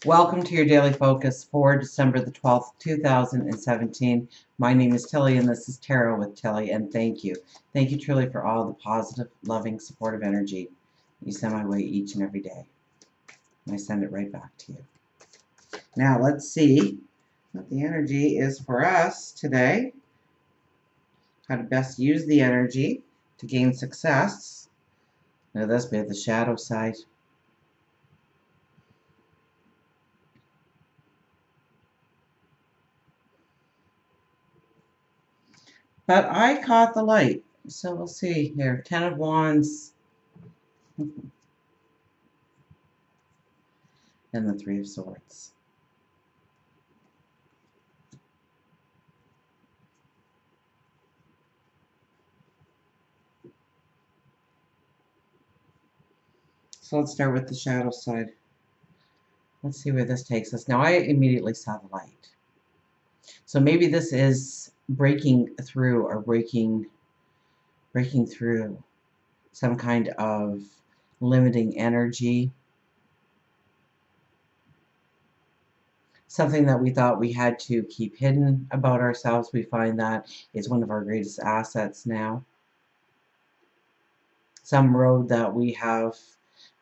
Welcome to your daily focus for December the 12th, 2017. My name is Tilly and this is Tarot with Tilly, and thank you. Thank you truly for all the positive, loving, supportive energy you send my way each and every day. And I send it right back to you. Now let's see what the energy is for us today. How to best use the energy to gain success. Now this we have the shadow side. But I caught the light. So we'll see here. 10 of Wands and the Three of Swords. So let's start with the shadow side. Let's see where this takes us. Now I immediately saw the light. So maybe this is breaking through or breaking through some kind of limiting energy. Something that we thought we had to keep hidden about ourselves. We find that is one of our greatest assets now. Some road that we have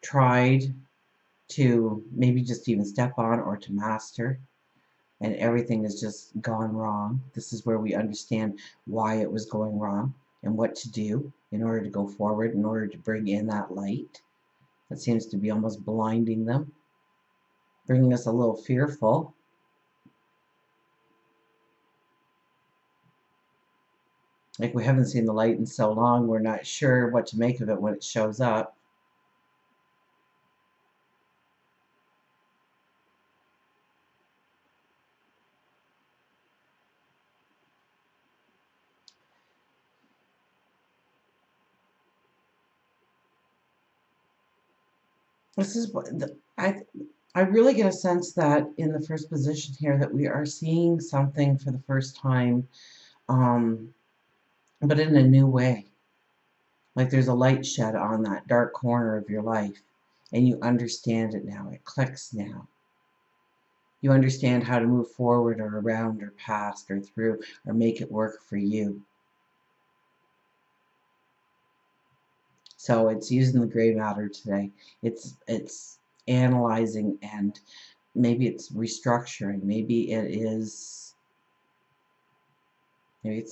tried to maybe just even step on or to master, and everything has just gone wrong. This is where we understand why it was going wrong and what to do in order to go forward, in order to bring in that light that seems to be almost blinding them, bringing us a little fearful. Like we haven't seen the light in so long, we're not sure what to make of it when it shows up. This is what I really get a sense that in the first position here that we are seeing something for the first time, but in a new way. Like there's a light shed on that dark corner of your life, and you understand it now. It clicks now. You understand how to move forward or around or past or through or make it work for you. So it's using the gray matter today. It's analyzing, and maybe it's restructuring. Maybe it's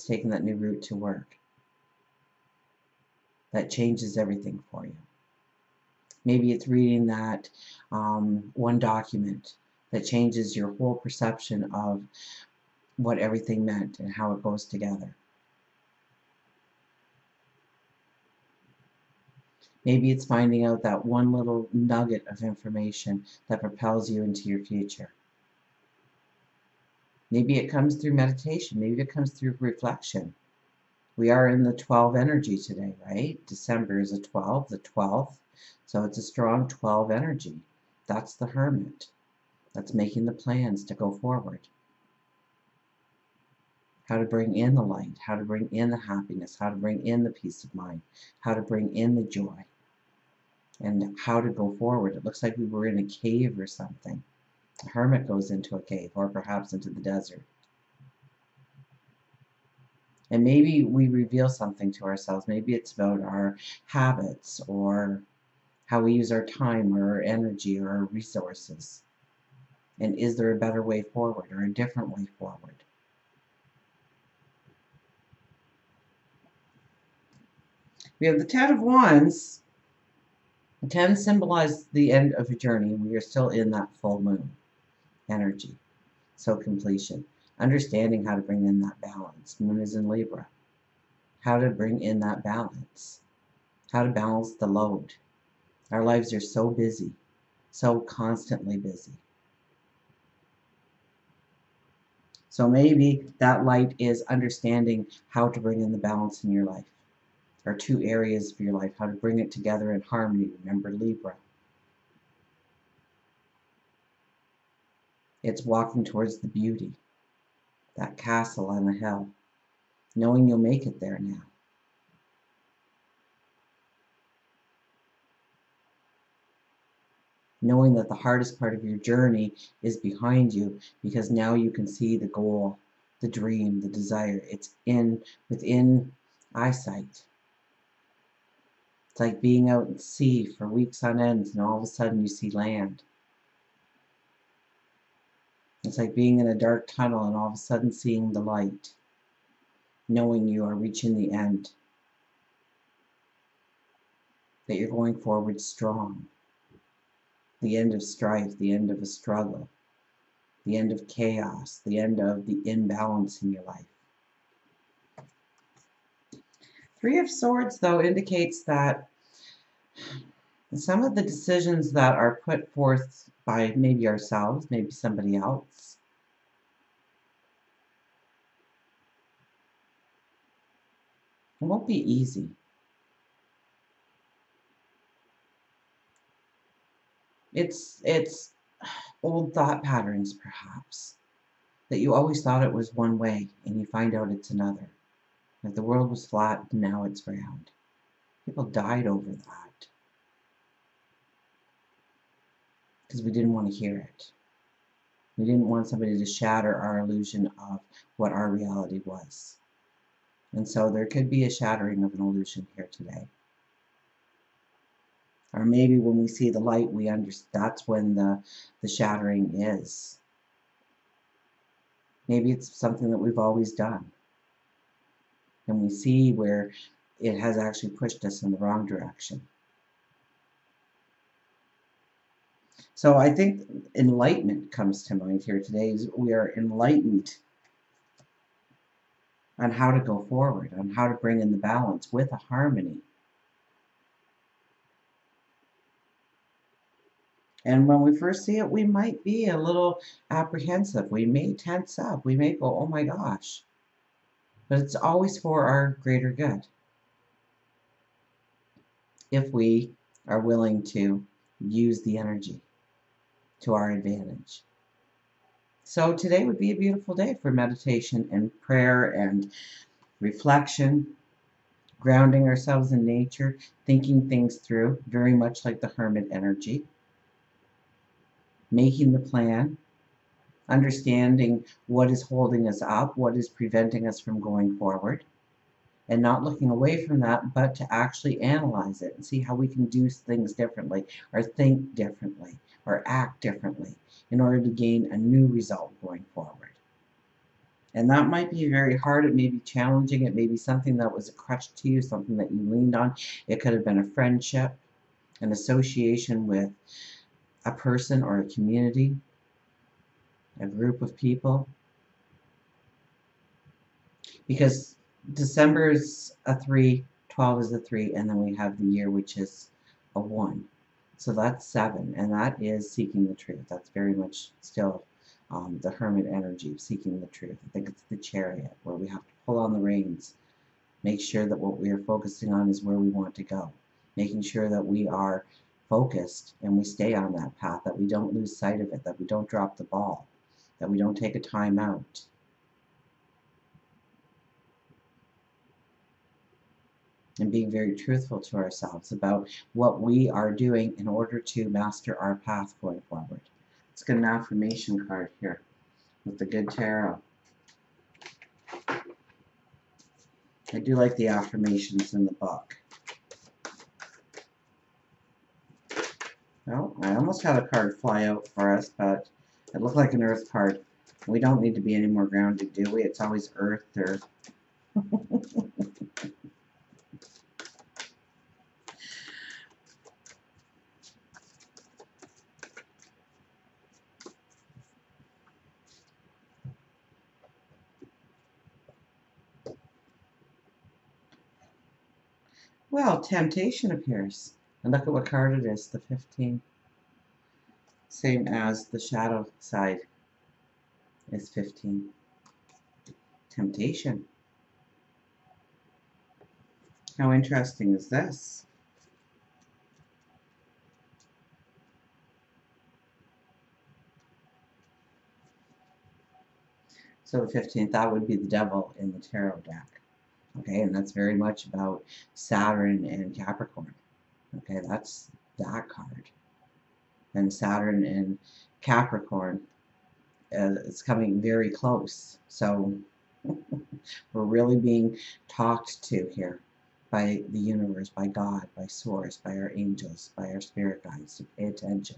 taking that new route to work. That changes everything for you. Maybe it's reading that one document that changes your whole perception of what everything meant and how it goes together. Maybe it's finding out that one little nugget of information that propels you into your future. Maybe it comes through meditation. Maybe it comes through reflection. We are in the 12 energy today, right? December is a 12, the 12th. So it's a strong 12 energy. That's the Hermit. That's making the plans to go forward. How to bring in the light, how to bring in the happiness, how to bring in the peace of mind, how to bring in the joy, and how to go forward. It looks like we were in a cave or something. A hermit goes into a cave, or perhaps into the desert. And maybe we reveal something to ourselves. Maybe it's about our habits, or how we use our time or our energy or our resources. And is there a better way forward or a different way forward? We have the Ten of Wands. The 10 symbolizes the end of a journey, and we are still in that full moon energy. So completion. Understanding how to bring in that balance. Moon is in Libra. How to bring in that balance. How to balance the load. Our lives are so busy, so constantly busy. So maybe that light is understanding how to bring in the balance in your life. Or two areas of your life, how to bring it together in harmony. Remember Libra. It's walking towards the beauty, that castle on the hill, knowing you'll make it there now. knowing that the hardest part of your journey is behind you, because now you can see the goal, the dream, the desire. It's within eyesight. It's like being out at sea for weeks on end and all of a sudden you see land. It's like being in a dark tunnel and all of a sudden seeing the light, knowing you are reaching the end, that you're going forward strong. The end of strife, the end of a struggle, the end of chaos, the end of the imbalance in your life. Three of Swords, though, indicates that some of the decisions that are put forth by maybe ourselves, maybe somebody else, it won't be easy. It's old thought patterns, perhaps, that you always thought it was one way and you find out it's another. Like the world was flat and now it's round. People died over that because we didn't want to hear it. We didn't want somebody to shatter our illusion of what our reality was. And so there could be a shattering of an illusion here today. Or maybe when we see the light, we understand that's when the shattering is. Maybe it's something that we've always done. And we see where it has actually pushed us in the wrong direction. So I think enlightenment comes to mind here today. We are enlightened on how to go forward, on how to bring in the balance with a harmony. And when we first see it, we might be a little apprehensive. We may tense up. We may go, oh my gosh. But it's always for our greater good, if we are willing to use the energy to our advantage. So today would be a beautiful day for meditation and prayer and reflection, grounding ourselves in nature, thinking things through, very much like the hermit energy, making the plan, understanding what is holding us up, what is preventing us from going forward, and not looking away from that, but to actually analyze it and see how we can do things differently, or think differently, or act differently in order to gain a new result going forward. And that might be very hard. It may be challenging. It may be something that was a crutch to you, something that you leaned on. It could have been a friendship, an association with a person or a community, a group of people. Because December is a 3, 12 is a 3, and then we have the year, which is a 1. So that's 7, and that is seeking the truth. That's very much still the hermit energy of seeking the truth. I think it's the Chariot, where we have to pull on the reins, make sure that what we are focusing on is where we want to go, making sure that we are focused and we stay on that path, that we don't lose sight of it, that we don't drop the ball, that we don't take a time out. And being very truthful to ourselves about what we are doing in order to master our path going forward. Let's get an affirmation card here with the Good Tarot. I do like the affirmations in the book. Well, I almost had a card fly out for us, but it looked like an Earth card. We don't need to be any more grounded, do we? It's always Earth or... Well, temptation appears. And look at what card it is, the 15. Same as the shadow side is 15. Temptation. How interesting is this? So the 15th, that would be the devil in the tarot deck. Okay, and that's very much about Saturn and Capricorn. Okay, that's that card. and Saturn in Capricorn is coming very close. So we're really being talked to here by the universe, by God, by Source, by our angels, by our spirit guides to pay attention,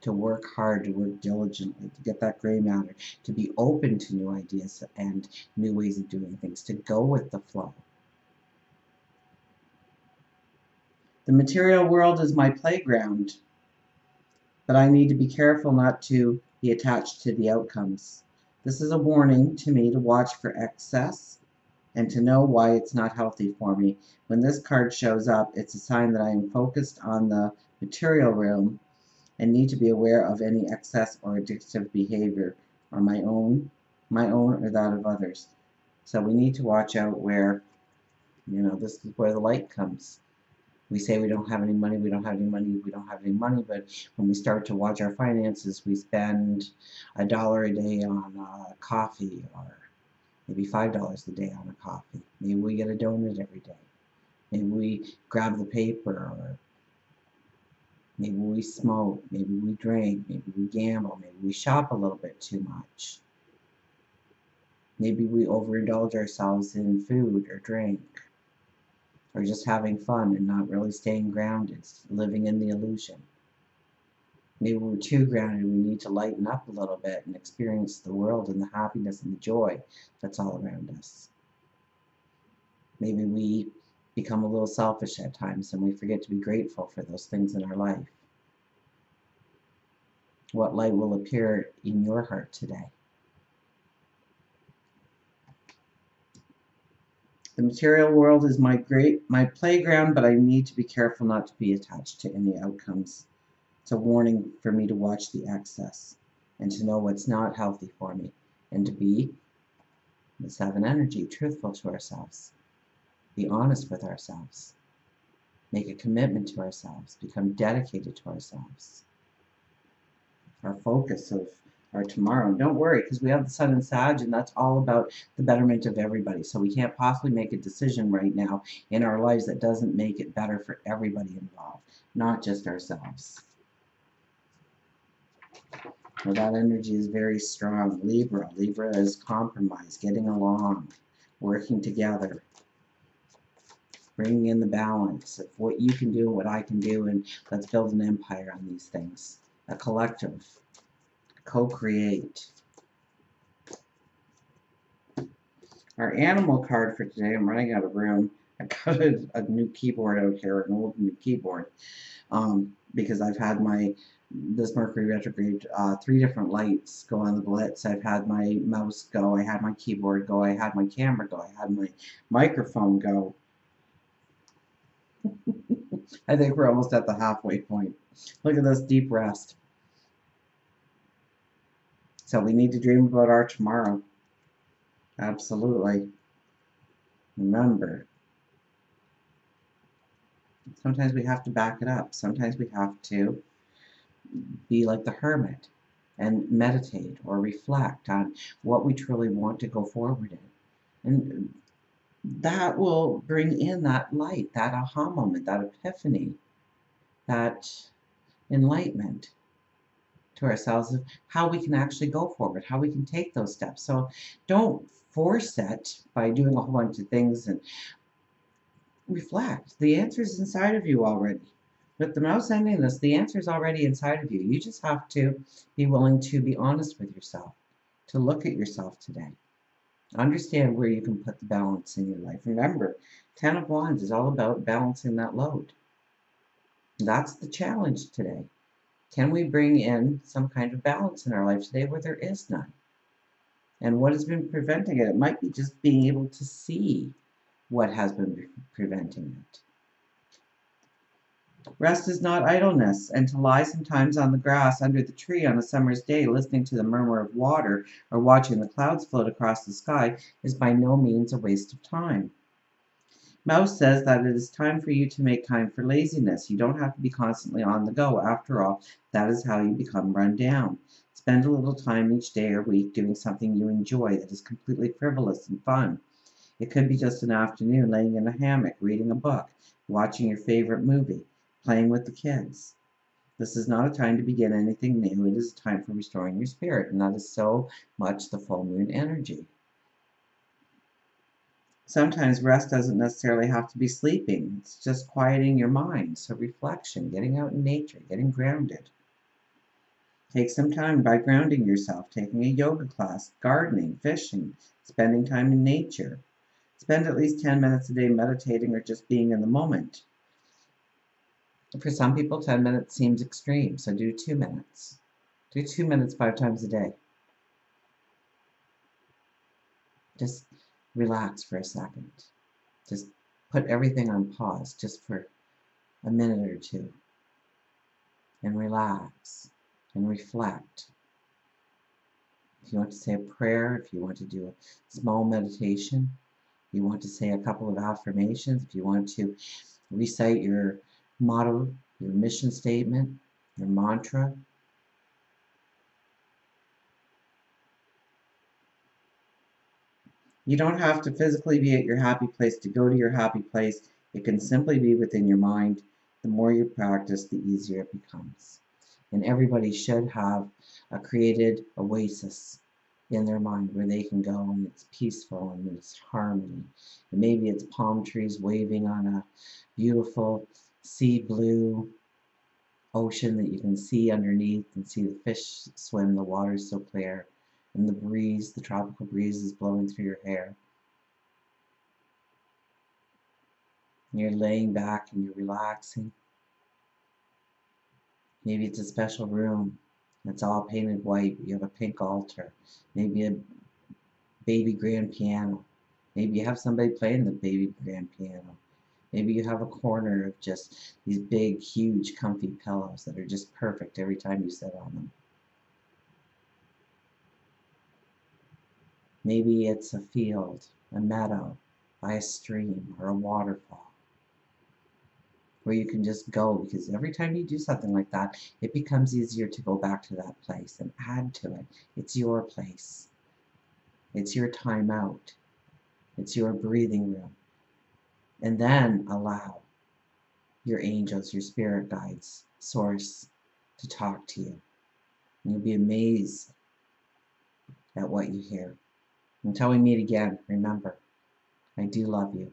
to work hard, to work diligently, to get that gray matter, to be open to new ideas and new ways of doing things, to go with the flow. The material world is my playground, but I need to be careful not to be attached to the outcomes. This is a warning to me to watch for excess and to know why it's not healthy for me. When this card shows up, it's a sign that I am focused on the material realm and need to be aware of any excess or addictive behavior, or my own or that of others. So we need to watch out where, this is where the light comes. We say we don't have any money, we don't have any money, we don't have any money, but when we start to watch our finances, we spend $1 a day on coffee, or maybe $5 a day on a coffee. Maybe we get a donut every day. Maybe we grab the paper, or maybe we smoke, maybe we drink, maybe we gamble, maybe we shop a little bit too much. Maybe we overindulge ourselves in food or drink, or just having fun and not really staying grounded, living in the illusion. Maybe we're too grounded and we need to lighten up a little bit and experience the world and the happiness and the joy that's all around us. Maybe we become a little selfish at times and we forget to be grateful for those things in our life. What light will appear in your heart today? The material world is my playground, but I need to be careful not to be attached to any outcomes. It's a warning for me to watch the excess and to know what's not healthy for me, and to be, the 7 energy, truthful to ourselves. Be honest with ourselves. Make a commitment to ourselves. Become dedicated to ourselves. Our focus of our tomorrow. And don't worry, because we have the Sun in Sag, and that's all about the betterment of everybody. So we can't possibly make a decision right now in our lives that doesn't make it better for everybody involved, not just ourselves. Well, that energy is very strong. Libra. Libra is compromise, getting along, working together, bringing in the balance of what you can do and what I can do, and let's build an empire on these things. A collective. Co-create. Our animal card for today, I'm running out of room. I got a new keyboard out here, an old new keyboard, because I've had this Mercury retrograde, 3 different lights go on the blitz. I've had my mouse go, I had my keyboard go, I had my camera go, I had my microphone go. I think we're almost at the halfway point. Look at this deep rest. So we need to dream about our tomorrow. Absolutely. Remember, sometimes we have to back it up. Sometimes we have to be like the hermit and meditate or reflect on what we truly want to go forward in. And that will bring in that light, that aha moment, that epiphany, that enlightenment to ourselves of how we can actually go forward, how we can take those steps. So don't force it by doing a whole bunch of things, and reflect. The answer is inside of you already. With the mouse ending this, the answer is already inside of you. You just have to be willing to be honest with yourself, to look at yourself today. Understand where you can put the balance in your life. Remember, 10 of Wands is all about balancing that load. That's the challenge today. Can we bring in some kind of balance in our life today where there is none? And what has been preventing it? It might be just being able to see what has been preventing it. Rest is not idleness, and to lie sometimes on the grass under the tree on a summer's day, listening to the murmur of water or watching the clouds float across the sky, is by no means a waste of time. Mouse says that it is time for you to make time for laziness. You don't have to be constantly on the go. After all, that is how you become run down. Spend a little time each day or week doing something you enjoy that is completely frivolous and fun. It could be just an afternoon laying in a hammock, reading a book, watching your favorite movie, playing with the kids. This is not a time to begin anything new. It is a time for restoring your spirit, and that is so much the full moon energy. Sometimes rest doesn't necessarily have to be sleeping. It's just quieting your mind. So reflection, getting out in nature, getting grounded. Take some time by grounding yourself, taking a yoga class, gardening, fishing, spending time in nature. Spend at least 10 minutes a day meditating or just being in the moment. For some people, 10 minutes seems extreme, so do 2 minutes. Do 2 minutes 5 times a day. Just relax for a second. Just put everything on pause just for a minute or two and relax and reflect. If you want to say a prayer, if you want to do a small meditation, you want to say a couple of affirmations, if you want to recite your motto, your mission statement, your mantra. You don't have to physically be at your happy place to go to your happy place. It can simply be within your mind. The more you practice, the easier it becomes. And everybody should have a created oasis in their mind where they can go and it's peaceful and it's harmony. And maybe it's palm trees waving on a beautiful sea blue ocean that you can see underneath and see the fish swim. The water is so clear. And the breeze, the tropical breeze is blowing through your hair. And you're laying back and you're relaxing. Maybe it's a special room that's all painted white. You have a pink altar. Maybe a baby grand piano. Maybe you have somebody playing the baby grand piano. Maybe you have a corner of just these big, huge, comfy pillows that are just perfect every time you sit on them. Maybe it's a field, a meadow, by a stream, or a waterfall, where you can just go, because every time you do something like that, it becomes easier to go back to that place and add to it. It's your place. It's your time out. It's your breathing room. And then allow your angels, your spirit guides, source to talk to you. And you'll be amazed at what you hear. Until we meet again, remember, I do love you.